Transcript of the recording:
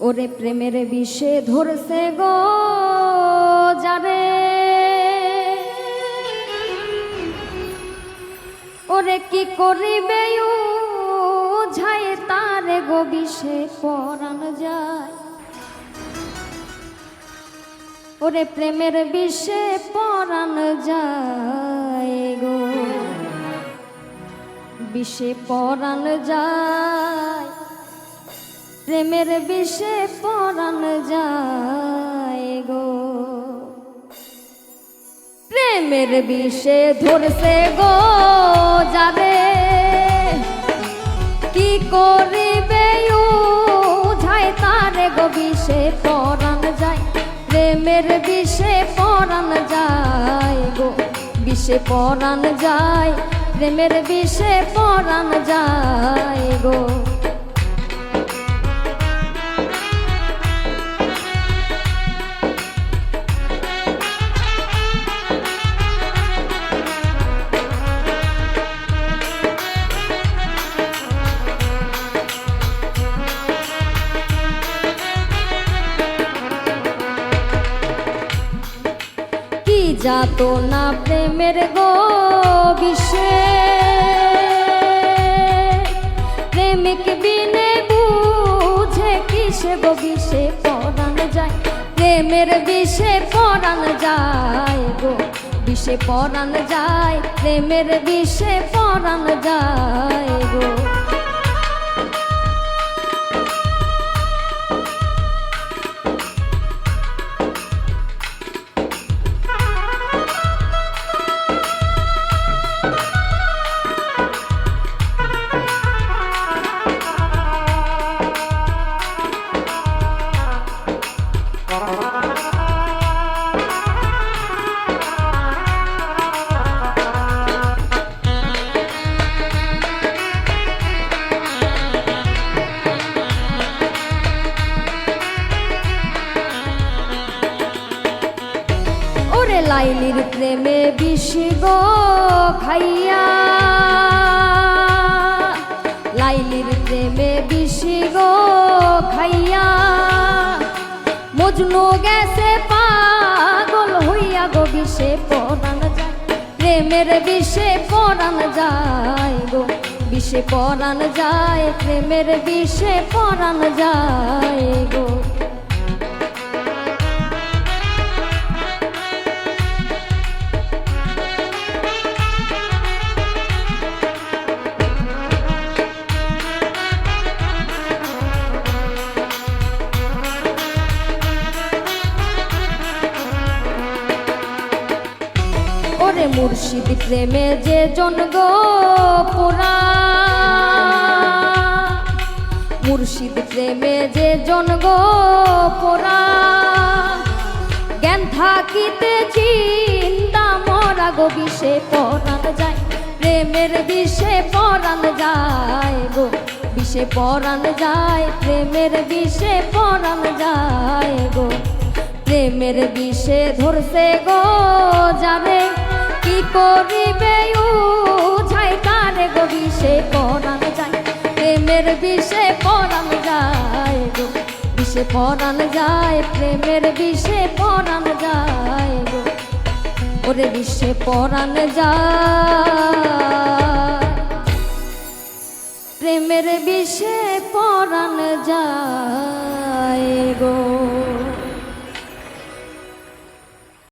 ওরে প্রেমের বিষে ধরছে গো যারে, ওরে কি করিবে ঝায় তারে গো বিষে পরাণ যায়। ওরে প্রেমের বিষে পরাণ যায় গো, বিষে পরাণ যায়, প্রেমের বিষে পরাণ যায় গো। প্রেমের বিষে ধরছে গো যাবে, কি করিবে ঝায় তারে গো বিষে পরাণ যায়। প্রেমের বিষে পরাণ যায় গো, বিষে পরাণ যায়, প্রেমের বিষে পরাণ যায় গো। যাত না প্রেমের গো বিষে, প্রেমিক বিনে বুঝে কিসে গো বিষে পরাণ যায়। প্রেমের বিষে পরাণ যায় গো, বিষে পরাণ যায়, প্রেমের বিষে পরাণ যায় গো। লাইলির প্রেমে বিষ গো খাইয়া, লাইলির প্রেমে বিষ গো খাইয়া, মজনু গেছে পাগল হইয়া গো বিষে পরাণ যায়। প্রেমের বিষে পরাণ যায় গো, বিষে পরাণ যায়, প্রেমের বিষে পরাণ যায় গো। ওরে মুর্শিদ প্রেমে যে জন গো পুরা, মুর্শিদ প্রেমে যে জন গো পুরা, জ্ঞান থাকিতে চিন্তা মরা গো বিষে পরাণ যায়। প্রেমের বিষে পরাণ যায় গো, বিষে পরাণ যায়, প্রেমের বিষে পরাণ যায় গো। প্রেমের বিষে ধরছে গো যারে, কি করিবে ঝায় তারে গো বিষে পরাণ যায়। প্রেমের বিষে পরাণ যায় গো, বিষে পরাণ যায়, প্রেমের বিষে পরাণ যায় গো। ওরে বিষে পরাণ যায়, প্রেমের বিষে পরাণ যায়।